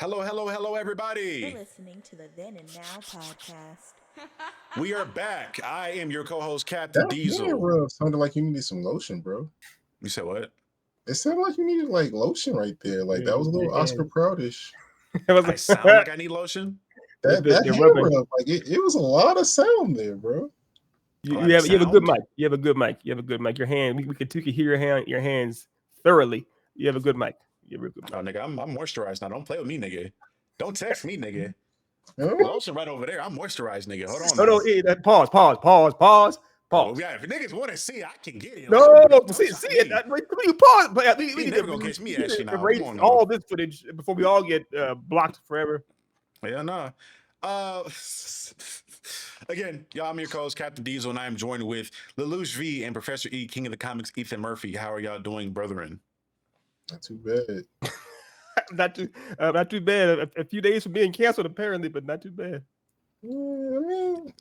Hello, hello, hello, You're everybody. listening to the Then and Now podcast. We are back. I am your co-host, Captain That hair Diesel. rub sounded like you needed some lotion, bro. You said what? It sounded like you needed like lotion right there. Like that was a little Oscar Proudish. It was I sound like I need lotion? That they're hair rubbing. rub, like it was a lot of sound there, bro. You have a good mic. You have a good mic. You have a good mic. Your hand, we could hear your hands thoroughly. You have a good mic. You have a good mic. Oh, nigga, I'm moisturized now. Don't play with me, nigga. Don't text me, nigga. Huh? Lotion right over there. I'm moisturized, nigga. Hold on. No. Pause. Oh, yeah, if niggas want to see it, I can get it. No, see it. You pause. But we You need never to gonna catch me actually now. erase Come on, all this footage before we all get blocked forever. Yeah, no. Again, y'all, I'm your co-host, Captain Diesel, and I am joined with Lelouch V and Professor E, King of the Comics, Ethan Murphy. How are y'all doing, brethren? Not too bad. Not too bad. A few days from being canceled, apparently, but not too bad. I mean,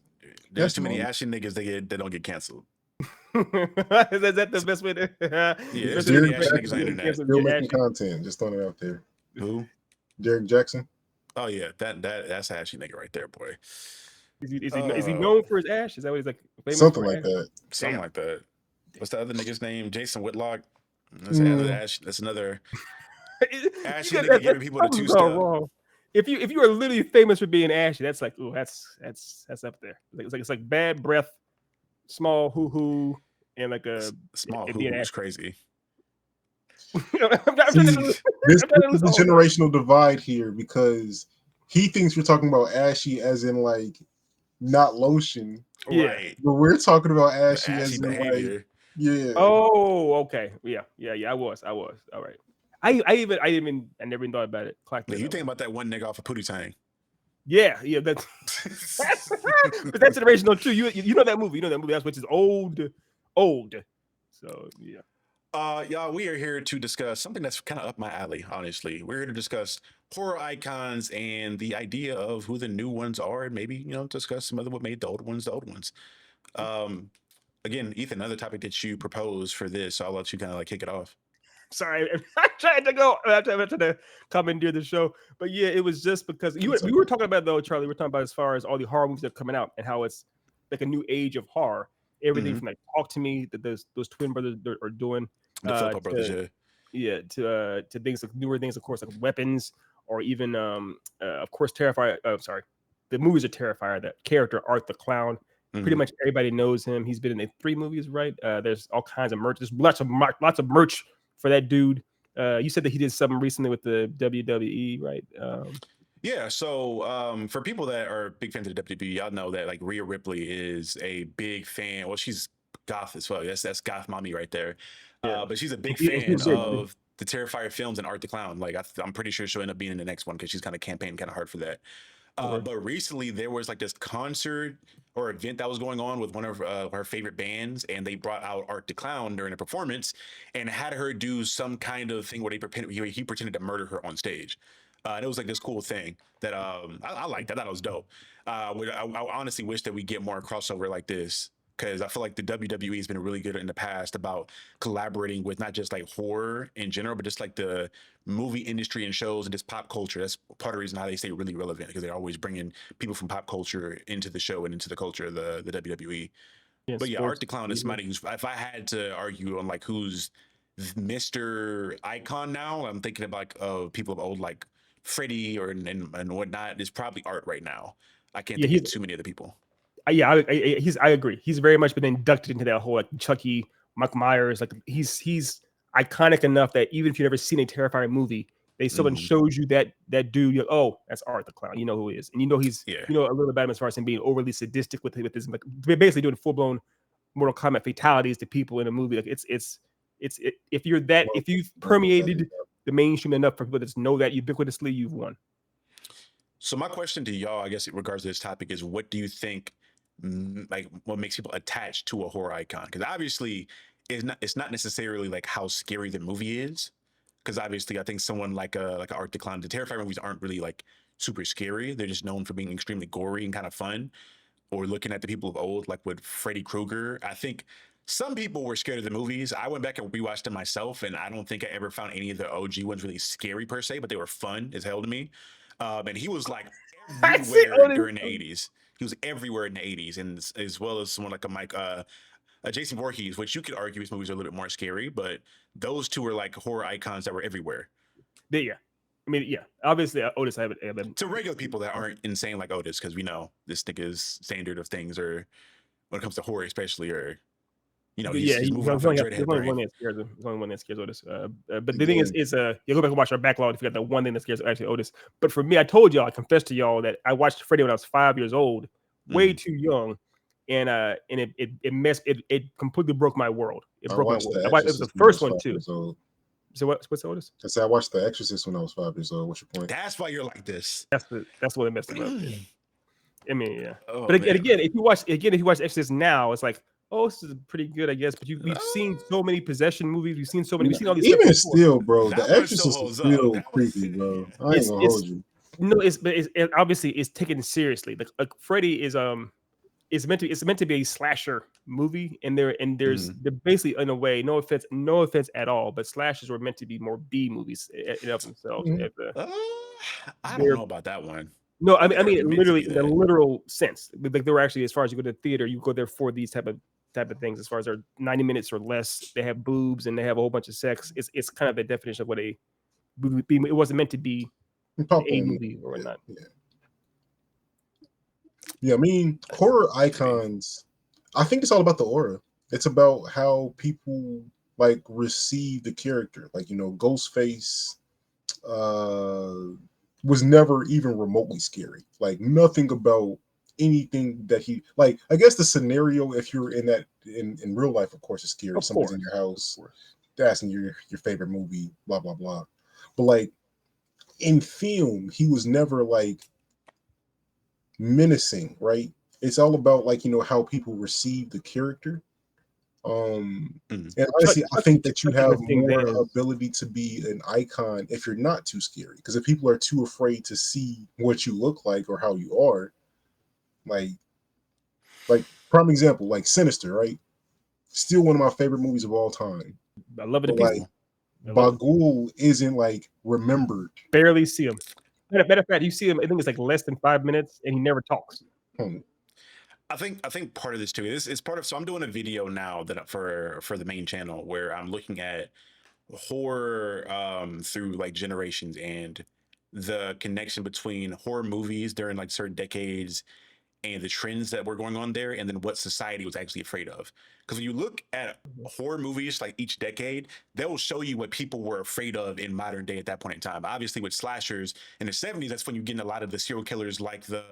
There's too many ashy niggas that don't get canceled. Is that the best way to? Yeah, there's too many Derek ashy niggas on the Jackson internet. still making content. Just throwing it out there. Who? Derek Jackson. Oh yeah, that's an ashy nigga right there, boy. Is he known for his ash? Is that what he's like? Famous Something for like ash? that. Something like that. What's the other nigga's name? Jason Whitlock. That's another ashy You got- nigga giving people the something's two-step. wrong. If you are literally famous for being ashy, that's like, oh, that's up there. It's like bad breath, small hoo hoo, and like a Small and who being was ashy. crazy. I'm trying to- This I'm trying to is the listen. generational divide here because he thinks we're talking about ashy as in like not lotion, Yeah. Right. but we're talking about The ashy as ashy in like behavior. yeah. Oh, okay. Yeah. I was. All right. I never even thought about it. Clocked Yeah, it you up. think about that one nigga off of Pootie Tang. Yeah, that's but that's generational too. You know that movie. You know that movie. That's which is old. So yeah. Y'all, we are here to discuss something that's kind of up my alley, honestly. We're here to discuss horror icons and the idea of who the new ones are, and maybe, discuss some of what made the old ones the old ones. Again, Ethan, another topic that you proposed for this, so I'll let you kind of like kick it off. Sorry, I tried to go. I tried to commandeer the show, but yeah, it was just because we were talking about though, Charlie. We're talking about as far as all the horror movies that are coming out and how it's like a new age of horror. Everything from like Talk to Me that those twin brothers are doing. The Flipper brothers, to things like newer things, of course, like Weapons, or even of course Terrifier. The movies are Terrifier. That character Art the Clown. Pretty much everybody knows him. He's been in 3 movies, right? There's all kinds of merch. There's lots of merch for that dude. You said that he did something recently with the WWE, right? Yeah, so for people that are big fans of the WWE, y'all know that like Rhea Ripley is a big fan. Well, she's goth as well. That's goth mommy right there. Yeah. But she's a big fan of the Terrifier films and Art the Clown. Like I'm pretty sure she'll end up being in the next one because she's kind of campaigning kind of hard for that. But recently there was like this concert or event that was going on with one of her favorite bands, and they brought out Art the Clown during a performance and had her do some kind of thing where he pretended to murder her on stage. And it was like this cool thing that I liked. I thought it was dope. I honestly wish that we get more crossover like this, because I feel like the WWE has been really good in the past about collaborating with not just like horror in general, but just like the movie industry and shows and just pop culture. That's part of the reason how they stay really relevant, because they're always bringing people from pop culture into the show and into the culture of the WWE. But yeah, Art the Clown is somebody who's, if I had to argue on like who's Mr. Icon now, I'm thinking about people of old like Freddy and whatnot. Is probably Art right now. I can't think of too many other people. I agree. He's very much been inducted into that whole like Chucky, Mike Myers. Like he's iconic enough that even if you've never seen a Terrifying movie, they someone shows you that dude. You're like, oh, that's Art the Clown. You know who he is, and you know he's you know a little about him as far as him being overly sadistic with his like basically doing full blown Mortal Kombat fatalities to people in a movie. Like it's if you've permeated the mainstream enough for people to know that ubiquitously, you've won. So my question to y'all, I guess, in regards to this topic, is what do you think, like, what makes people attached to a horror icon? Because obviously, it's not necessarily like how scary the movie is. Because obviously, I think someone like a Art the Clown, the Terrifier movies aren't really like super scary. They're just known for being extremely gory and kind of fun. Or looking at the people of old, like with Freddy Krueger, I think Some people were scared of the movies. I went back and rewatched them myself, and I don't think I ever found any of the OG ones really scary per se, but they were fun as hell to me. And he was like I see everywhere Otis. during the '80s. He was everywhere in the '80s, and as well as someone like Jason Voorhees, which you could argue his movies are a little bit more scary, but those two were like horror icons that were everywhere. Yeah. I mean, yeah. Obviously, Otis, I have it. To regular people that aren't insane like Otis, because we know this nigga's standard of things, or when it comes to horror, especially, or he's moving on from There's only one that scares him. There's only one that scares Otis. But the thing is you go back and watch our backlog to get the one thing that scares actually Otis. But for me, I told y'all, I confessed to y'all that I watched Freddy when I was 5 years old, way too young, and it completely broke my world. It broke my world. It was the first one too. So what's Otis? I said I watched The Exorcist when I was 5 years old. What's your point? That's why you're like this. That's what it messed him up. Yeah. I mean, yeah. Oh, but again, if you watch Exorcist now, it's like, oh, this is pretty good, I guess. But we've seen so many possession movies. We've seen all these. Even still, bro, The Exorcist is still creepy, bro. I ain't gonna hold you. No, it's obviously it's taken seriously. Like Freddy is meant to be a slasher movie, and they're basically, in a way, no offense at all, but slashers were meant to be more B movies in of themselves. I don't know about that one. No, I mean literally in the literal sense. Like they were actually, as far as you go to the theater, you go there for these type of things. As far as they're 90 minutes or less, they have boobs and they have a whole bunch of sex. It's kind of the definition of what it wasn't meant to be a movie or whatnot. Yeah, I mean, horror icons, I think it's all about the aura. It's about how people like receive the character. Like, Ghostface was never even remotely scary. Like, nothing about anything that he, like, I guess the scenario, if you're in that in real life, of course, is scary. Someone's in your house asking your favorite movie, blah blah blah. But like in film, he was never like menacing, right? It's all about like how people receive the character. And honestly, I think that you have more ability to be an icon if you're not too scary. Because if people are too afraid to see what you look like or how you are, like prime example, like Sinister, right? Still one of my favorite movies of all time. I love it. Like, Bagul isn't like remembered. Barely see him. Matter of fact, you see him, I think it's like less than 5 minutes, and he never talks. I think part of this too is part of. So I'm doing a video now that for the main channel where I'm looking at horror through like generations and the connection between horror movies during like certain decades and the trends that were going on there, and then what society was actually afraid of. Because when you look at horror movies, like each decade, they will show you what people were afraid of in modern day at that point in time. Obviously, with slashers in the 70s, that's when you get a lot of the serial killers like the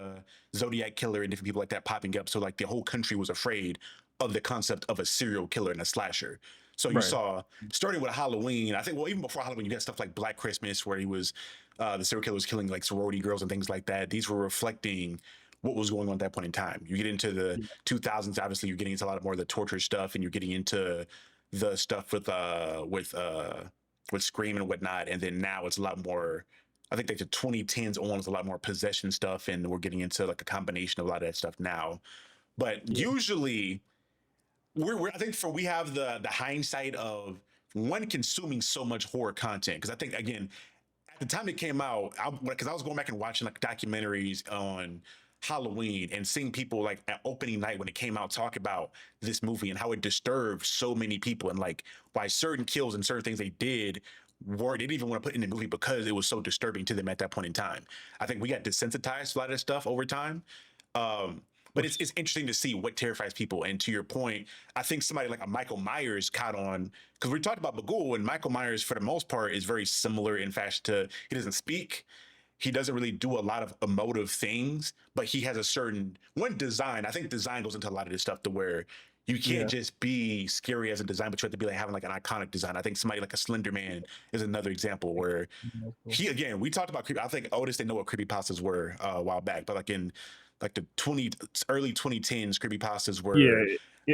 Zodiac Killer and different people like that popping up. So like the whole country was afraid of the concept of a serial killer and a slasher. So you saw, starting with Halloween, I think, well, even before Halloween, you got stuff like Black Christmas, where he was, the serial killer was killing like sorority girls and things like that. These were reflecting what was going on at that point in time. You get into the 2000s, obviously you're getting into a lot more of the torture stuff, and you're getting into the stuff with Scream and whatnot. And then now it's a lot more, I think like the 2010s on is a lot more possession stuff, and we're getting into like a combination of a lot of that stuff now. But usually I think we have the hindsight of one consuming so much horror content. Because I think, again, at the time it came out, because I was going back and watching like documentaries on Halloween and seeing people like at opening night when it came out talk about this movie and how it disturbed so many people, and like why certain kills and certain things they didn't even want to put in the movie because it was so disturbing to them at that point in time. I think we got desensitized to a lot of this stuff over time. But it's interesting to see what terrifies people. And to your point, I think somebody like a Michael Myers caught on, because we talked about Bagul, and Michael Myers for the most part is very similar in fashion to, he doesn't speak. He doesn't really do a lot of emotive things, but he has a certain design. I think design goes into a lot of this stuff to where you can't just be scary as a design, but you have to be like having like an iconic design. I think somebody like a Slender Man is another example where we talked about creepy. I think Otis didn't know what creepypastas were a while back, but like in like the early 2010s, creepypastas were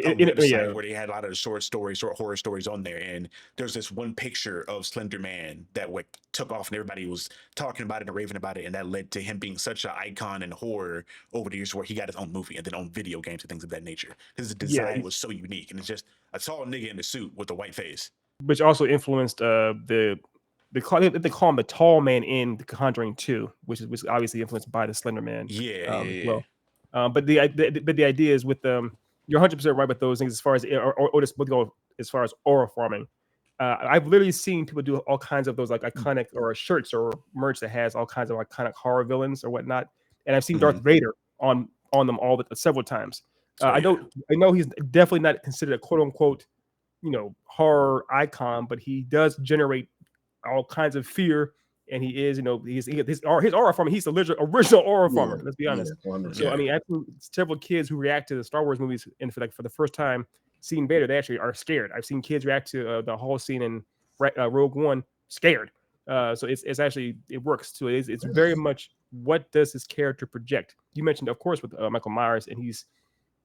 website where they had a lot of short horror stories on there, and there's this one picture of Slender Man that took off, and everybody was talking about it and raving about it, and that led to him being such an icon in horror over the years, where he got his own movie and then own video games and things of that nature. His design was so unique, and it's just a tall nigga in a suit with a white face, which also influenced they call him the tall man in The Conjuring 2, which was obviously influenced by the Slender Man. Yeah. But the idea is with you're 100% right with those things as far as as far as aura farming. I've literally seen people do all kinds of those like iconic or shirts or merch that has all kinds of iconic horror villains or whatnot, and I've seen Darth Vader on them several times. I know he's definitely not considered a quote unquote horror icon, but he does generate all kinds of fear, and he is his aura farmer. He's the original aura farmer. Let's be honest. So I mean, I've seen several kids who react to the Star Wars movies and for the first time seeing Vader, they actually are scared. I've seen kids react to the whole scene in Rogue One scared. So it's actually, it works too. It's very much, what does his character project? You mentioned, of course, with Michael Myers, and he's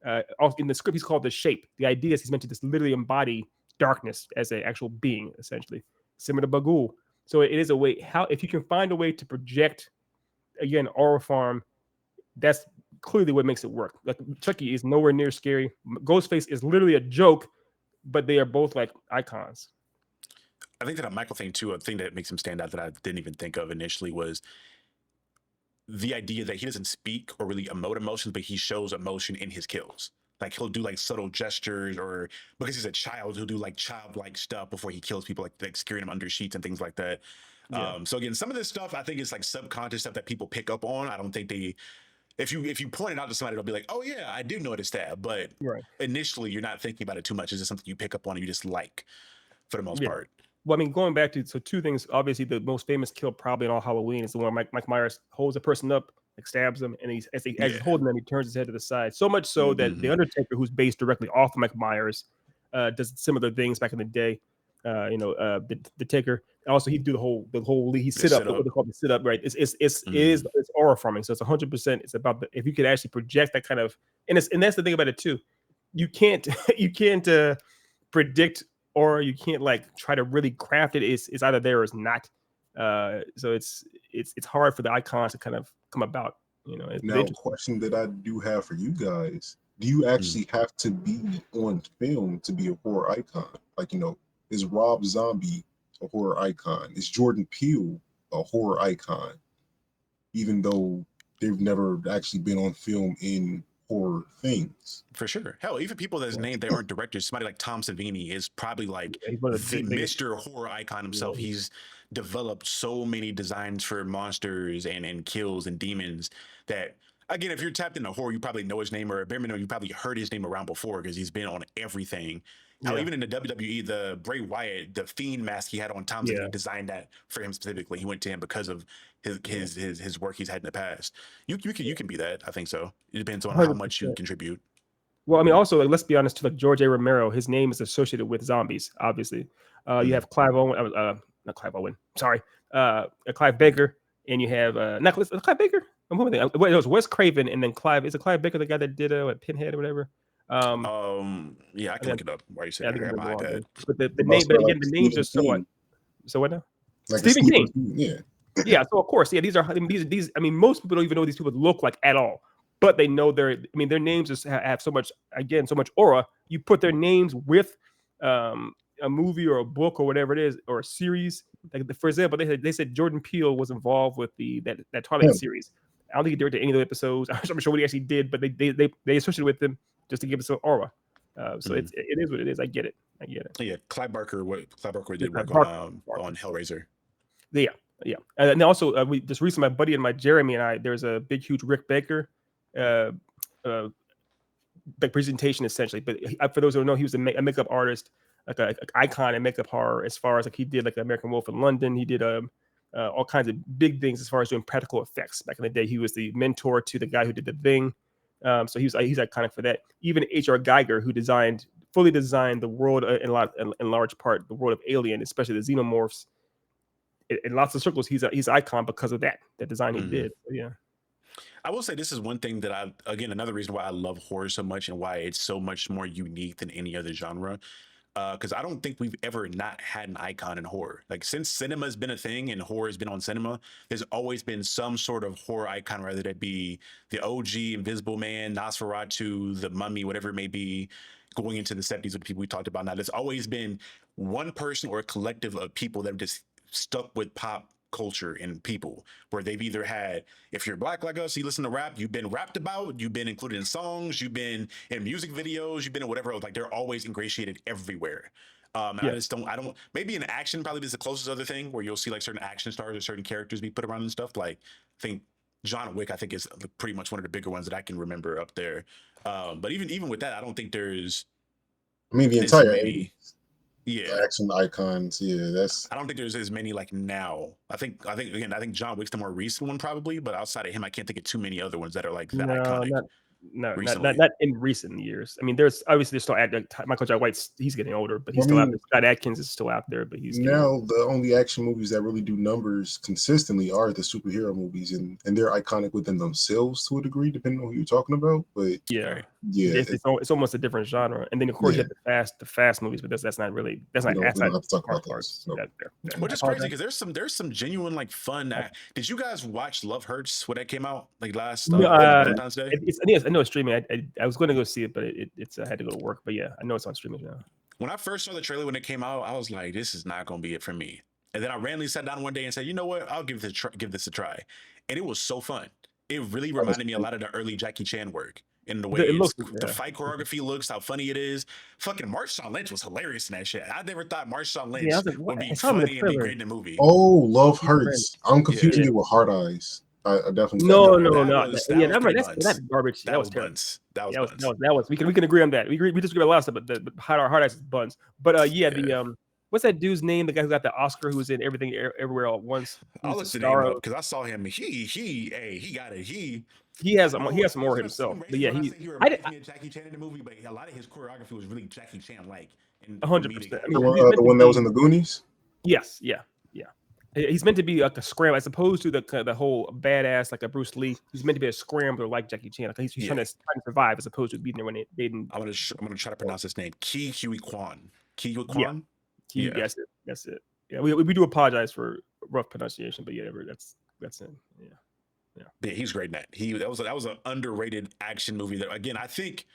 in the script he's called the Shape. The idea is he's meant to just literally embody darkness as an actual being, essentially, similar to Bagul. So it is a way, if you can find a way to project, again, aura farm, that's clearly what makes it work. Like Chucky is nowhere near scary. Ghostface is literally a joke, but they are both like icons. I think that a Michael thing too, a thing that makes him stand out that I didn't even think of initially was the idea that he doesn't speak or really emote emotions, but he shows emotion in his kills. Like he'll do like subtle gestures, or because he's a child, he'll do like childlike stuff before he kills people, like scaring them under sheets and things like that. Yeah. So again, some of this stuff I think is like subconscious stuff that people pick up on. I don't think they, if you point it out to somebody, they'll be like, oh yeah, I do notice that. But initially you're not thinking about it too much. It's just something you pick up on and you just like, for the most part. Well, I mean, going back to two things. Obviously, the most famous kill probably in all Halloween is the one Mike Myers holds a person up, like stabs him, and as he's holding them, he turns his head to the side. So much so that the Undertaker, who's based directly off of Mike Myers, does similar things back in the day. The Taker. Also, he'd do the whole he sit up. What they call the sit up, right? It's aura farming. So it's 100%. It's about if you could actually project that kind of, and that's the thing about it too. You can't predict, or you can't like try to really craft it. It's either there or it's not. So it's hard for the icons to kind of come about. Now, a question that I do have for you guys: do you actually have to be on film to be a horror icon? Like, is Rob Zombie a horror icon? Is Jordan Peele a horror icon? Even though they've never actually been on film in horror things. For sure. Hell, even people that's named that aren't directors, somebody like Tom Savini is probably like the Mr. Horror icon himself. He's developed so many designs for monsters and kills and demons that, again, if you're tapped into horror, you probably know his name, or bare minimum, you probably heard his name around before because he's been on everything. Now, even in the WWE, the Bray Wyatt, the Fiend mask he had on, Tom Savini designed that for him specifically. He went to him because of his work he's had in the past. You can be that. I think so. It depends on 100%. How much you contribute. Well, I mean, also, like, let's be honest, too, like George A. Romero, his name is associated with zombies, obviously. You have Clive Owen, not Clive Owen, sorry, Clive Baker, and you have not Clive Baker. I'm moving. It was Wes Craven, and then Clive. Is it Clive Baker, the guy that did Pinhead or whatever? Yeah, I can look it up while you say that. But the name, but again, the names are somewhat. So what now? Like Stephen King. Yeah. So of course, these are these. I mean, most people don't even know what these people look like at all, but they know their names just have so much aura. You put their names with a movie or a book or whatever it is, or a series. Like for example, they said Jordan Peele was involved with that Twilight series. I don't think he directed any of the episodes. I'm sure what he actually did, but they associated with them just to give it some aura. So it is what it is. I get it. Yeah, Clive Barker did work on Hellraiser. Yeah. And then also, we just recently, my buddy and Jeremy and I, there's a big, huge Rick Baker presentation essentially. But for those who don't know, he was a makeup artist, like an icon in makeup horror. As far as like he did like American Wolf in London, he did all kinds of big things as far as doing practical effects. Back in the day, he was the mentor to the guy who did The Thing. So he's iconic for that. Even H.R. Geiger, who fully designed the world in large part, the world of Alien, especially the xenomorphs. In lots of circles, he's icon because of that design he did. So, yeah. I will say this is one thing that again, another reason why I love horror so much and why it's so much more unique than any other genre. Because I don't think we've ever not had an icon in horror. Like since cinema's been a thing and horror has been on cinema, there's always been some sort of horror icon, whether that be the OG Invisible Man, Nosferatu, the Mummy, whatever it may be, going into the 70s with the people we talked about now. There's always been one person or a collective of people that have just stuck with pop culture and people, where they've either had, if you're black like us, you listen to rap, you've been rapped about, you've been included in songs, you've been in music videos, you've been in whatever else. Like they're always ingratiated everywhere. I don't, maybe in action probably is the closest other thing where you'll see like certain action stars or certain characters be put around and stuff. Like I think John Wick, I think, is pretty much one of the bigger ones that I can remember up there. But even with that, I don't think there's, I mean, the entire action icons. Yeah, I don't think there's as many like now. I think John Wick's the more recent one probably, but outside of him, I can't think of too many other ones that are like that iconic. Not in recent years. I mean, there's still Michael J. White's, he's getting older, but he's still out there. Scott Adkins is still out there, but he's now the only action movies that really do numbers consistently are the superhero movies, and they're iconic within themselves to a degree, depending on who you're talking about. But it's almost a different genre. And then of course you have the fast movies, but that's not really parts. Which is crazy because there's some genuine like fun. Did you guys watch Love Hurts when that came out like last Valentine's Day? I know it's streaming. I was going to go see it, but I had to go to work. But yeah, I know it's on streaming now. When I first saw the trailer when it came out, I was like, this is not going to be it for me. And then I randomly sat down one day and said, you know what? I'll give this a try. And it was so fun. It really reminded me a lot of the early Jackie Chan work in the way the fight choreography looks, how funny it is. Fucking Marshawn Lynch was hilarious in that shit. I never thought Marshawn Lynch would be funny and be great in the movie. Oh, Love Hurts. I'm confusing it with Hard Eyes. I definitely no. That's garbage. That was terrible. That was. We can agree on that. We disagree about a lot of stuff, but the Hard Eyes is buns. But the what's that dude's name? The guy who got the Oscar, who was in Everything Everywhere All at Once. I'll look the name up because I saw him. He got it. He has some more himself. But yeah, I didn't Jackie Chan in the movie, but a lot of his choreography was really Jackie Chan like. 100%. The one that was in the Goonies. Yes. Yeah. He's meant to be like a scrambler as opposed to the whole badass like a Bruce Lee. He's meant to be a scrambler like Jackie Chan. Like he's trying to survive as opposed to being there when they didn't. I'm gonna try to pronounce his name. Ki Huy Kwan. Yeah. That's it. Yeah, we do apologize for rough pronunciation, but yeah, that's it. Yeah, he's great in that. That was an underrated action movie. That again, I think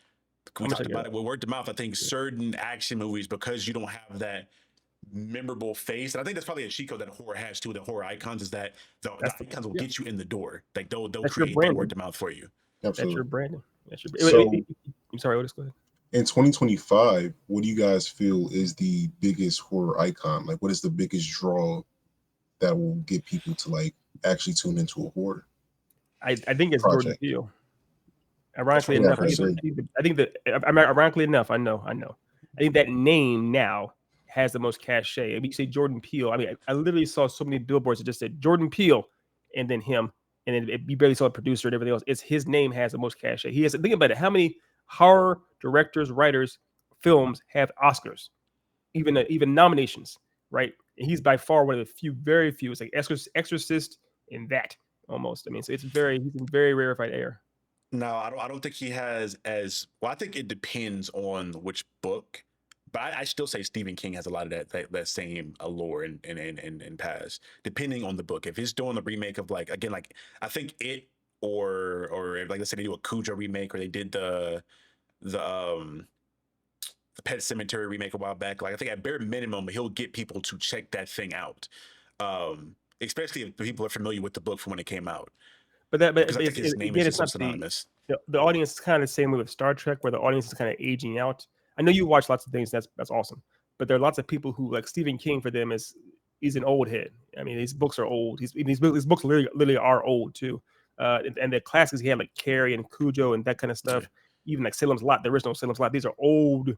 we talked about it with word to mouth. I think certain action movies, because you don't have that memorable face, and I think that's probably a cheat code that horror has too. The horror icons is that the icons will get you in the door. Like they'll create word to mouth for you. Absolutely. That's your branding. So, I'm sorry. Otis, go ahead. In 2025, what do you guys feel is the biggest horror icon? Like, what is the biggest draw that will get people to like actually tune into a horror? I think it's Jordan Peele. Ironically enough, I know. I think that name now has the most cachet. I mean, you say Jordan Peele. I mean, I literally saw so many billboards that just said Jordan Peele and then him, and then you barely saw a producer and everything else. It's his name has the most cachet. He has. Think about it. How many horror directors, writers, films have Oscars, even nominations, right? And he's by far one of the few, very few. It's like Exorcist and that almost. I mean, so he's in very rarefied air. No, I don't think he has as well. I think it depends on which book. But I still say Stephen King has a lot of that same allure and pass, depending on the book. If he's doing the remake of like I think it or like let's say they do a Cujo remake or they did the Pet Cemetery remake a while back. Like I think at bare minimum he'll get people to check that thing out, especially if people are familiar with the book from when it came out. But his name is so synonymous. The audience is kind of the same way with Star Trek, where the audience is kind of aging out. I know you watch lots of things. That's awesome. But there are lots of people who like Stephen King. For them, he's an old head. I mean, his books are old. His books literally are old too. And the classics he had like Carrie and Cujo and that kind of stuff. Even like Salem's Lot, the original Salem's Lot. These are old.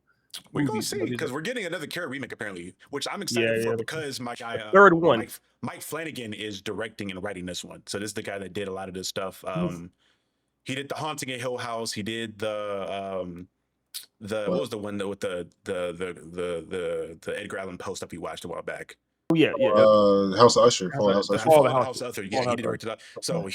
We're gonna see because we're getting another Carrie remake apparently, which I'm excited for because my guy third one, Mike Flanagan is directing and writing this one. So this is the guy that did a lot of this stuff. He did The Haunting at Hill House. He did what was the one with the Edgar Allan Poe stuff we watched a while back? Oh yeah. House of Usher. House of Usher. Yeah, he directed that. So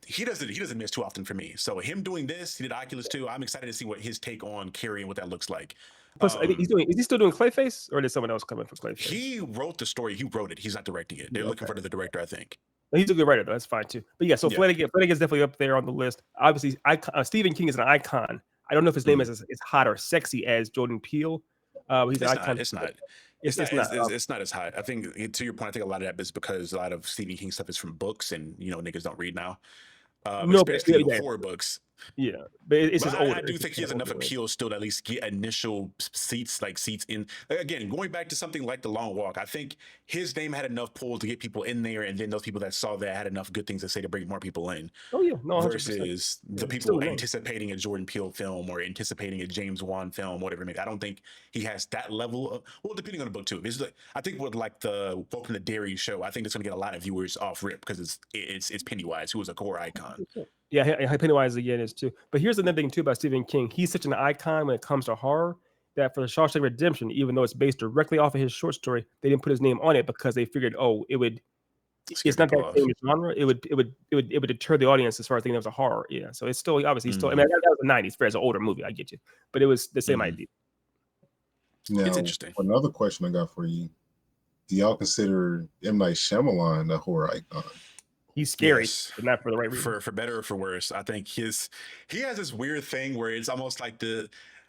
he doesn't miss too often for me. So him doing this, he did Oculus too. I'm excited to see what his take on Carrie and what that looks like. Plus, I think is he still doing Clayface, or did someone else come in for Clayface? He wrote the story. He wrote it. He's not directing it. They're looking for the director, I think. He's a good writer, though. That's fine too. But yeah, so Flanagan's definitely up there on the list. Obviously, Stephen King is an icon. I don't know if his name is as hot or sexy as Jordan Peele. He's an icon. It's not as hot. I think, to your point, I think a lot of that is because a lot of Stephen King stuff is from books, and niggas don't read now. Especially horror books. Yeah, but it's just older. I do think he has enough appeal still to at least get initial seats in. Again, going back to something like The Long Walk, I think his name had enough pull to get people in there, and then those people that saw that had enough good things to say to bring more people in. Oh yeah, no, 100%. Versus the people anticipating a Jordan Peele film or anticipating a James Wan film, whatever. I don't think he has that level of, well, depending on the book too. I think with like the Welcome to Derry show, I think it's going to get a lot of viewers off rip because it's Pennywise, who was a core icon. Yeah, Pennywise again is too. But here's another thing too about Stephen King. He's such an icon when it comes to horror that for the Shawshank Redemption, even though it's based directly off of his short story, they didn't put his name on it because they figured, it's not that same genre. It would deter the audience as far as thinking it was a horror. Yeah, so it's still obviously still. I mean, that was the '90s, fair as an older movie. I get you, but it was the same idea. Now, it's interesting. Another question I got for you: do y'all consider M. Night Shyamalan a horror icon? He's scary, but not for the right reason. For better or for worse, I think he has this weird thing where it's almost like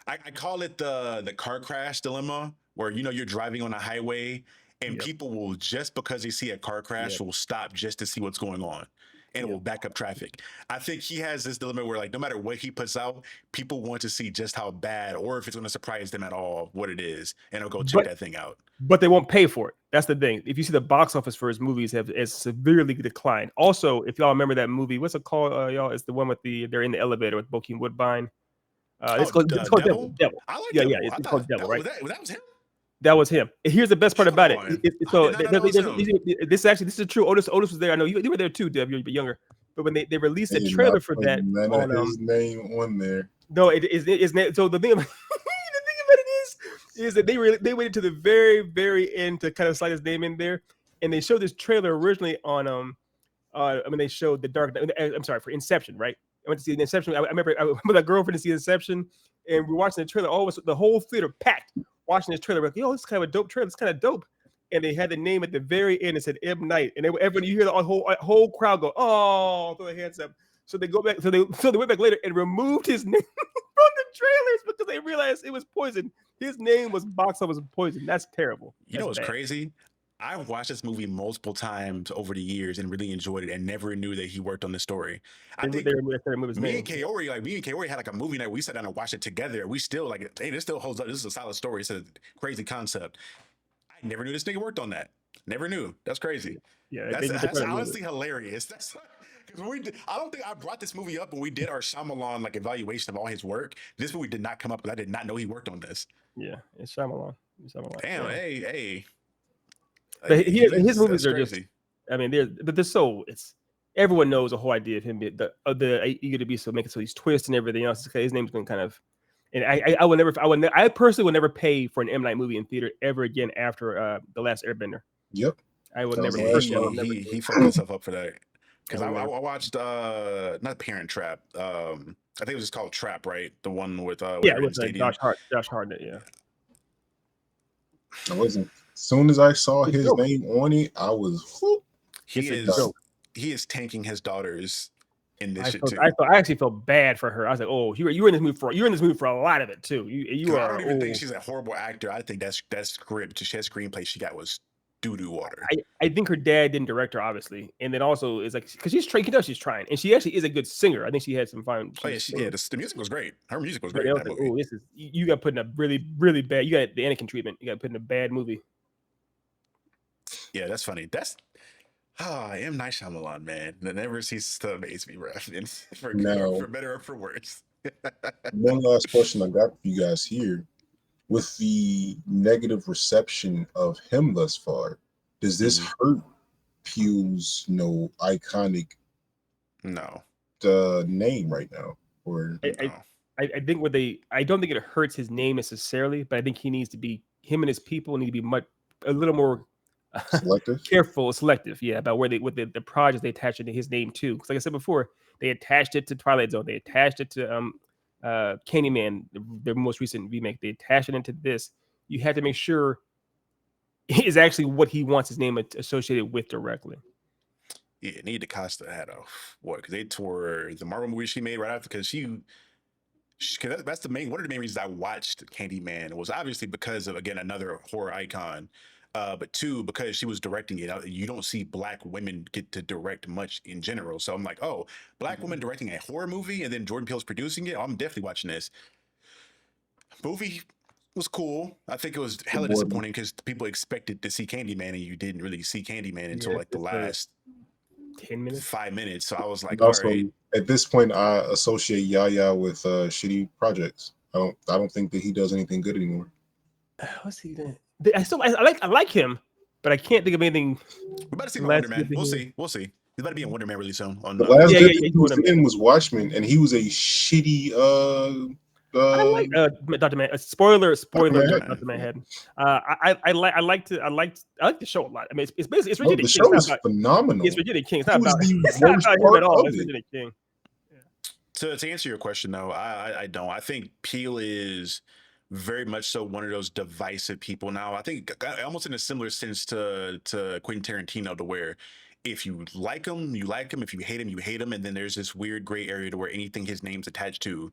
I call it the car crash dilemma, where you're driving on a highway and people will, just because they see a car crash, will stop just to see what's going on, and it will back up traffic. I think he has this dilemma where, like, no matter what he puts out, people want to see just how bad, or if it's going to surprise them at all, what it is, and they'll go check that thing out. But they won't pay for it. That's the thing. If you see the box office for his movies has severely declined. Also, if y'all remember that movie, what's it called, y'all? It's the one with they're in the elevator with Bokeem Woodbine. It's called Devil. I like Devil. Yeah. It's called Devil, right? That was him. That was him. Here's the best part about it. This is true. Otis was there. I know you were there too, Dev. You're a bit younger. But when they released the trailer for that, none of his name on there. No, it is. So the thing about it is that they waited to the very, very end to kind of slide his name in there, and they showed this trailer originally on they showed the Dark. I'm sorry, for Inception, right? I went to see the Inception. I remember I went with a girlfriend to see Inception, and we're watching the trailer. All of us, the whole theater packed, watching this trailer. We're like, yo, this is kind of a dope trailer. It's kind of dope. And they had the name at the very end. It said M. Night, and everyone, you hear the whole crowd go, "Oh!" Throw their hands up. So they go back. So they went back later and removed his name from the trailers because they realized it was poison. His name was box office poison. That's terrible. You know what's crazy? I've watched this movie multiple times over the years and really enjoyed it, and never knew that he worked on the story. I think me and Kaori had like a movie night. We sat down and watched it together. We still like, hey, this still holds up. This is a solid story. It's a crazy concept. I never knew this nigga worked on that. Never knew. That's crazy. Yeah, that's honestly hilarious. That's because I don't think I brought this movie up when we did our Shyamalan like evaluation of all his work. This movie did not come up because I did not know he worked on this. Yeah, it's Shyamalan. Damn, hey. But his movies are crazy. I mean, it's everyone knows the whole idea of him being the eager to be so making so these twists and everything else. His name's been kind of, and I personally will never pay for an M. Night movie in theater ever again after The Last Airbender. Yep, I would never. He fucked himself up for that because I watched not Parent Trap. I think it was just called Trap, right? The one with it was Josh Hartnett. Yeah, I wasn't. As soon as I saw his name on it, I was. Whoop. He is tanking his daughters in this shit too. I actually felt bad for her. I was like, oh, you're in this movie for a lot of it too. You are. I don't even think she's a horrible actor. I think that script, that screenplay she got was doo-doo water. I think her dad didn't direct her, obviously, and then also is like because she's trying. You know, she's trying, and she actually is a good singer. I think she had some fun. The music was great. Her music was great. Like, oh, this is you got put in a really, really bad. You got the Anakin treatment. You got put in a bad movie. Yeah, that's funny. That's M. Night Shyamalan, man. That never ceases to amaze me, bro. For better or for worse. One last question I got for you guys here. With the negative reception of him thus far, does this hurt Peele's iconic name right now? Or I think I don't think it hurts his name necessarily, but I think he needs to be, him and his people need to be a little more careful, selective, about where with the projects they attach it to his name too. Because like I said before, they attached it to Twilight Zone, they attached it to Candyman, their most recent remake. They attached it into this. You had to make sure is actually what he wants his name associated with directly. Yeah, Nia DaCosta had a because they tore the Marvel movie she made right after because that's one of the main reasons I watched Candyman was obviously because of again another horror icon, but two because she was directing it. You don't see Black women get to direct much in general, so I'm like, oh, Black woman directing a horror movie and then Jordan Peele's producing it. I'm definitely watching this movie. Was cool. I think it was hella disappointing because people expected to see Candyman and you didn't really see Candyman until like the last 10 minutes, 5 minutes. So I was like, also, all right. At this point, I associate Yaya with shitty projects. I don't think that he does anything good anymore. What's he doing? I like him, but I can't think of anything. We're about to see Wonder Man. We'll see. He's about to be in Wonder Man really soon. The last good thing he was in was Watchmen, and he was a shitty. I like Dr. Man. Spoiler, Dr. Manhattan. I like the show a lot. I mean, it's basically it's Regina King. The show is phenomenal. It's Regina King. It's not about him at all. It's Regina King. To answer your question though, I don't. I think Peele is very much so one of those divisive people now. I think almost in a similar sense to Quentin Tarantino, to where if you like him, you like him. If you hate him, you hate him. And then there's this weird gray area to where anything his name's attached to,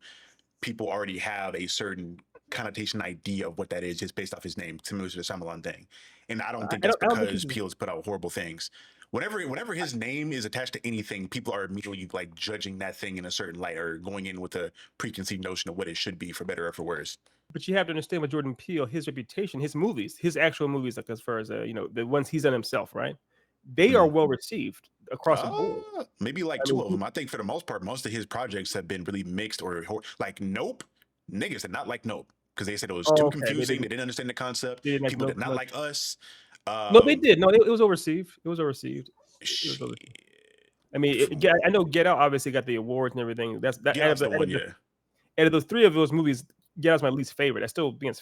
people already have a certain connotation idea of what that is just based off his name, similar to the Shyamalan thing. And I don't think that's because Peele has put out horrible things. Whenever his name is attached to anything, people are immediately like judging that thing in a certain light or going in with a preconceived notion of what it should be, for better or for worse. But you have to understand with Jordan Peele, his reputation, his movies, his actual movies, like as far as the ones he's done himself, right? They are well received across the board. Maybe like two of them. I think for the most part, most of his projects have been really mixed or like Nope. Niggas did not like Nope because they said it was too confusing. They didn't understand the concept. People did not like Us. No, they did. No, it was overreceived. I mean, I know Get Out obviously got the awards and everything. That's that. Out of those three of those movies, Get Out's my least favorite. That's still being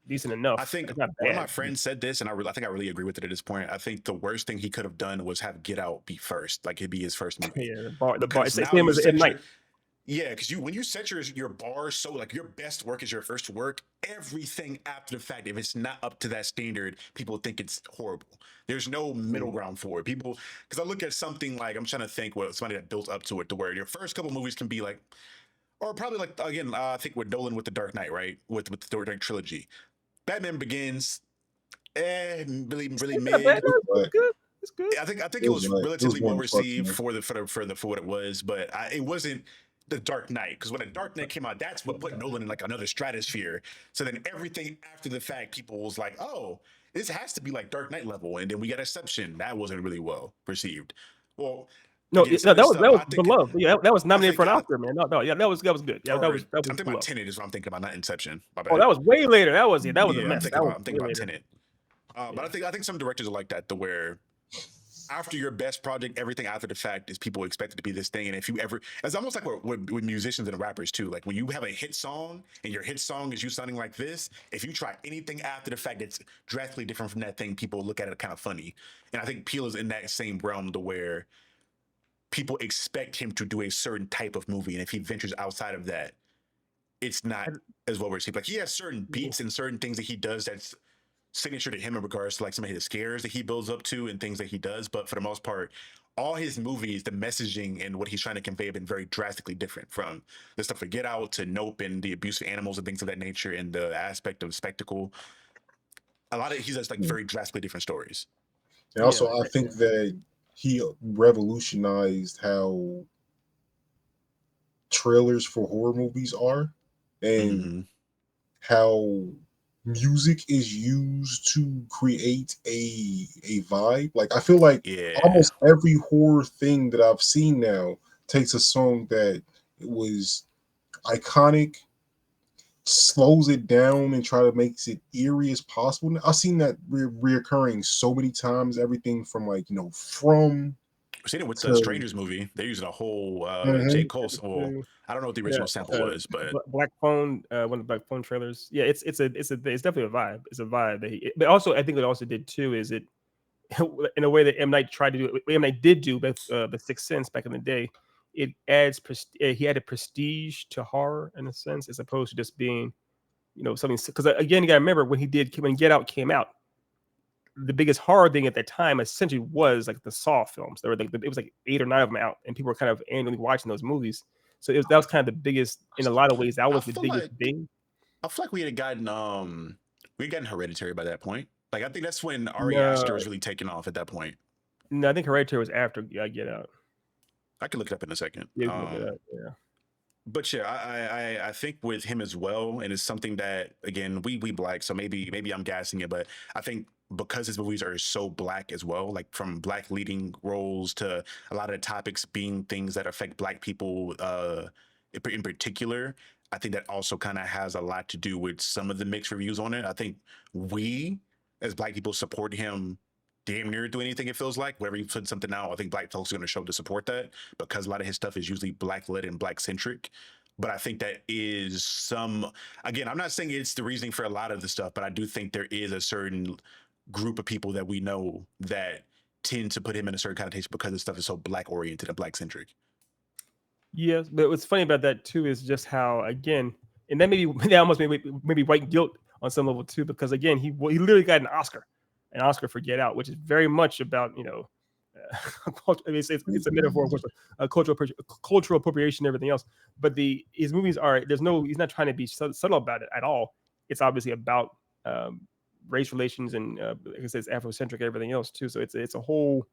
decent enough. I think one of my friends said this, and I think I really agree with it at this point. I think the worst thing he could have done was have Get Out be first, like it'd be his first movie. Yeah, the bar. Same as M. Night. Yeah, because when you set your bar so like your best work is your first work, everything after the fact, if it's not up to that standard, people think it's horrible. There's no middle ground for it. People, because I look at something like, I'm trying to think what somebody that built up to it, to where your first couple movies can be like, or probably like again, I think with Nolan with the Dark Knight, right, with the Dark Knight trilogy, Batman Begins, really mid. It's good. I think it was relatively well received for what it was, but it wasn't the Dark Knight, because when the Dark Knight came out, that's what put Nolan in like another stratosphere. So then everything after the fact, people was like, oh, this has to be like Dark Knight level, and then we got Inception. That wasn't really well received. Well, no, that was beloved. Yeah, that was nominated for an Oscar, man. No, yeah, that was good. Yeah, that was. I'm thinking about Tenet is what I'm thinking about, not Inception. Oh, that was way later. That was a mess. I'm thinking about Tenet. But I think some directors are like that, to where after your best project, everything after the fact is people expect it to be this thing. And if you ever, it's almost like with musicians and rappers too. Like when you have a hit song and your hit song is you sounding like this, if you try anything after the fact that's drastically different from that thing, people look at it kind of funny. And I think Peele is in that same realm, to where people expect him to do a certain type of movie. And if he ventures outside of that, it's not as well received. Like he has certain beats and certain things that he does that's signature to him in regards to like some of his scares that he builds up to and things that he does. But for the most part, all his movies, the messaging and what he's trying to convey have been very drastically different, from the stuff for Get Out to Nope and the abuse of animals and things of that nature, and the aspect of spectacle. A lot of he does like very drastically different stories. And also, I think that he revolutionized how trailers for horror movies are, and how music is used to create a vibe. Like I feel like almost every horror thing that I've seen now takes a song that was iconic, slows it down, and try to make it eerie as possible. I've seen that reoccurring so many times. Everything from like From. I've seen it with the Strangers movie. They're using a whole J. Cole. Well, I don't know what the original sample was, but Black Phone, one of the Black Phone trailers. Yeah, it's definitely a vibe. It's a vibe that but also I think what it also did too is it in a way that M. Night tried to do. M. Night did do with the Sixth Sense back in the day. It adds he added prestige to horror in a sense, as opposed to just being, something. Because again, you got to remember when Get Out came out, the biggest horror thing at that time essentially was like the Saw films. There were it was like 8 or 9 of them out, and people were kind of annually watching those movies. So that was kind of the biggest in a lot of ways. That was the biggest thing. I feel like we had gotten Hereditary by that point. Like I think that's when Ari Aster was really taking off at that point. No, I think Hereditary was after Get Out. I can look it up in a second. Yeah. But yeah, I think with him as well, and it's something that again we black, so maybe I'm gassing it, but I think because his movies are so black as well, like from black leading roles to a lot of the topics being things that affect black people in particular, I think that also kind of has a lot to do with some of the mixed reviews on it. I think we as black people support him damn near do anything, it feels like. Whenever you put something out, I think black folks are going to show to support that because a lot of his stuff is usually black led and black centric. But I think that is again, I'm not saying it's the reasoning for a lot of the stuff, but I do think there is a certain group of people that we know that tend to put him in a certain connotation because his stuff is so black oriented and black centric. Yes, but what's funny about that too is just how, again, and that maybe almost maybe white guilt on some level too, because again, he literally got an Oscar for Get Out, which is very much about it's a metaphor for cultural appropriation and everything else. But his movies he's not trying to be subtle about it at all. It's obviously about race relations and like I said, it's Afrocentric, everything else too. So it's a whole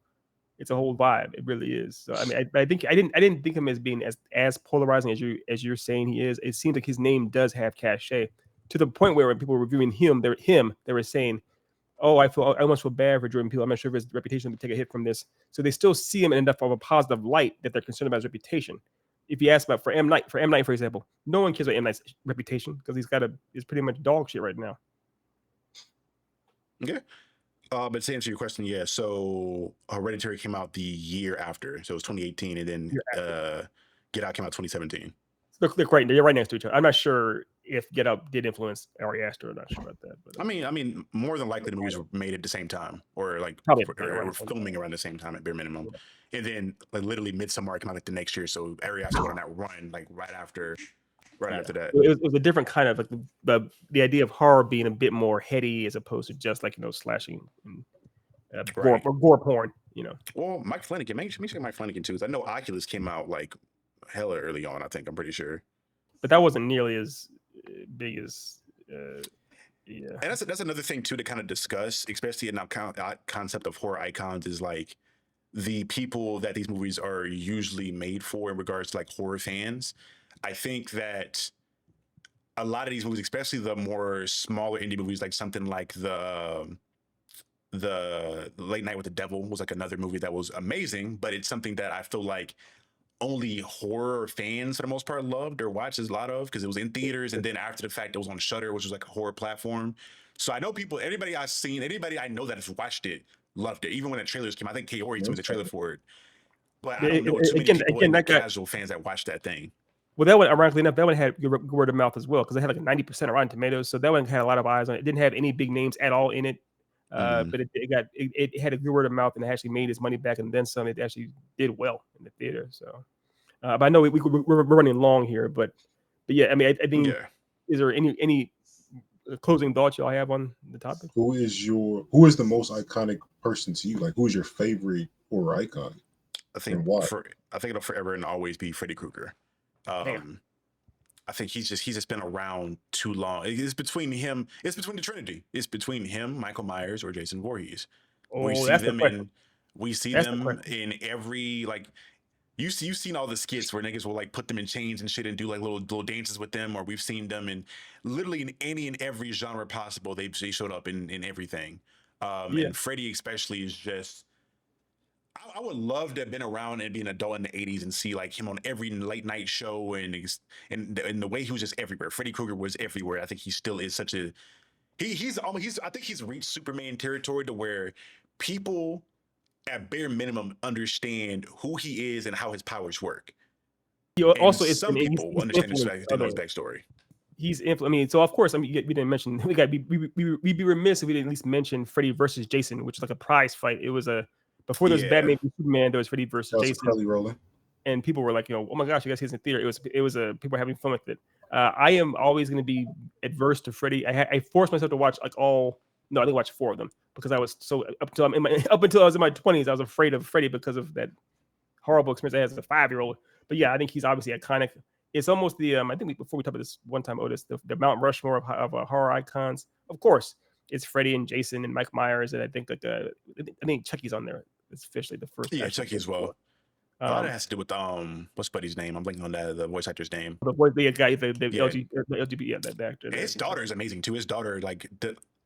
vibe. It really is. So I mean, I think I didn't think him as being as polarizing as you're saying he is. It seems like his name does have cachet to the point where when people were reviewing him, they were saying, "Oh, I almost feel bad for Jordan Peele. I'm not sure if his reputation would take a hit from this." So they still see him in enough of a positive light that they're concerned about his reputation. If you ask about for M. Night, for example, no one cares about M. Night's reputation because he's pretty much dog shit right now. Okay. But to answer your question, yeah. So Hereditary came out the year after, so it was 2018, and then Get Out came out 2017. They're right next to each other. I'm not sure if Get Out did influence Ari Aster. I'm not sure about that. But I mean, more than likely the movies were made at the same time, or like were filming around the same time at bare minimum. Yeah. And then like literally Midsommar came out like the next year, so Ari Aster went on that run like right after that. It was a different kind of like the idea of horror being a bit more heady as opposed to just like slashing and gore porn. Well, Mike Flanagan, make sure Mike Flanagan too. I know Oculus came out like hella early on. I'm pretty sure, but that wasn't nearly as big as yeah. And that's another thing too to kind of discuss, especially in our concept of horror icons, is like the people that these movies are usually made for in regards to like horror fans. I think that a lot of these movies, especially the more smaller indie movies, like something like the Late Night with the Devil was like another movie that was amazing, but it's something that I feel like only horror fans for the most part loved or watched a lot of because it was in theaters, and then after the fact it was on Shudder, which was like a horror platform. So I know anybody I know that has watched it loved it. Even when the trailers came, I think Kaori was the trailer for it. But I don't know too many people, casual fans that watched that thing. Well, that one, ironically enough, that one had good word of mouth as well because it had like a 90% Rotten Tomatoes. So that one had a lot of eyes on it. It didn't have any big names at all in it, but it had a good word of mouth and it actually made its money back and then some. It actually did well in the theater. So, but I know we're running long here, but yeah, I mean, I think is there any closing thoughts y'all have on the topic? Who is the most iconic person to you? Like, who is your favorite horror icon? I think it'll forever and always be Freddy Krueger. I think he's just been around too long. It's between the Trinity. It's between him, Michael Myers, or Jason Voorhees. We see them in every like you've seen all the skits where niggas will like put them in chains and shit and do like little dances with them, or we've seen them in literally in any and every genre possible. They showed up in everything. And Freddy especially is just. I would love to have been around and be an adult in the 80s and see like him on every late night show and the way he was just everywhere. Freddy Krueger was everywhere. I think he still is such a I think he's reached Superman territory to where people at bare minimum understand who he is and how his powers work. Also, some people understand his backstory. I mean, so of course, I mean, we didn't mention we'd be remiss if we didn't at least mention Freddy versus Jason, which is like a prize fight. It was before there was Batman v Superman, there was Freddy versus Jason. Curly rolling. And people were like, oh my gosh, you guys see this in theater. It was people were having fun with it. I am always going to be adverse to Freddy. I forced myself to watch I didn't watch 4 of them because I was so up until I was in my 20s, I was afraid of Freddy because of that horrible experience I had as a 5-year-old. But yeah, I think he's obviously iconic. It's almost the I think before we talked about this one time, Otis, the Mount Rushmore of horror icons. Of course, it's Freddy and Jason and Mike Myers, and I think I think Chucky's on there. It's officially the first. Yeah, Chucky as well. A lot of it has to do with what's Buddy's name? I'm blanking on the voice actor's name. The guy, the LGBT, that actor. His daughter is amazing too. His daughter,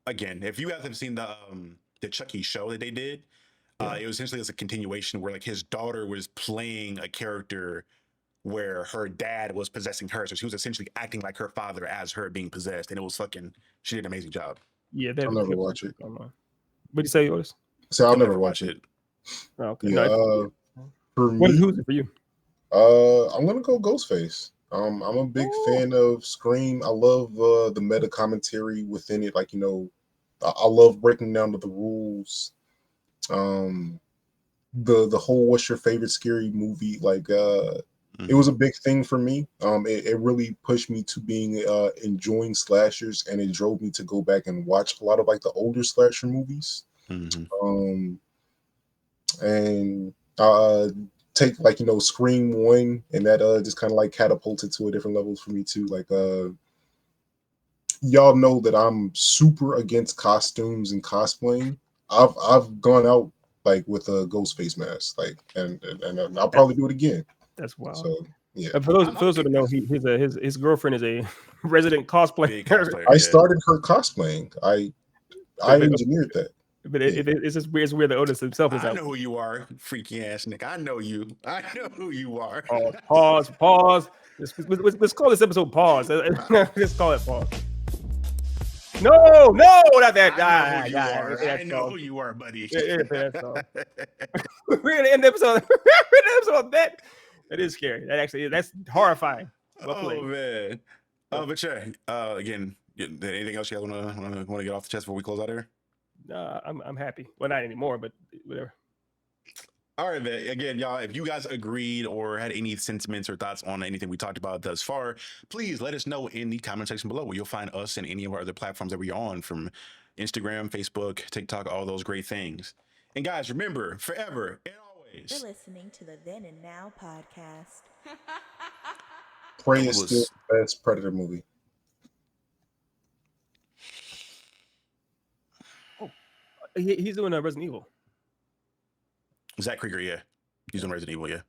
again, if you guys have seen the Chucky show that they did, it was essentially as a continuation where like his daughter was playing a character where her dad was possessing her, so she was essentially acting like her father as her being possessed, and it was she did an amazing job. Yeah, I'll never watch it. What do you say, Otis? So I'll never watch it. Oh, okay. Yeah. For me, who's it for you? I'm gonna go Ghostface. I'm a big fan of Scream. I love the meta commentary within it. Like, I love breaking down the rules. The whole what's your favorite scary movie? Like, it was a big thing for me. It really pushed me to being enjoying slashers, and it drove me to go back and watch a lot of like the older slasher movies. And take Scream 1, and that just kind of like catapulted to a different levels for me too. Like y'all know that I'm super against costumes and cosplaying. I've gone out like with a Ghostface mask, like and I'll probably do it again. That's wild. So yeah. For those who don't know, his girlfriend is a resident cosplayer. I started her cosplaying. I engineered that. But it's just weird. It's weird that Otis himself is out. I know who you are, freaky ass Nick. I know you. I know who you are. Pause. Let's call this episode pause. Let's call it pause. No, not that. I know who you are, buddy. We're gonna end the episode. We're gonna end the episode on that. That is scary. That's horrifying. Man. But yeah. Again, anything else you guys want to get off the chest before we close out here? I'm happy. Well, not anymore, but whatever. All right, man. Again, y'all, if you guys agreed or had any sentiments or thoughts on anything we talked about thus far, please let us know in the comment section below, where you'll find us and any of our other platforms that we're on, from Instagram, Facebook, TikTok, all those great things. And guys, remember, forever and always, you're listening to the Then and Now podcast. Prey is still the best Predator movie. He's doing Resident Evil. Zach Krieger, yeah. He's doing Resident Evil, yeah.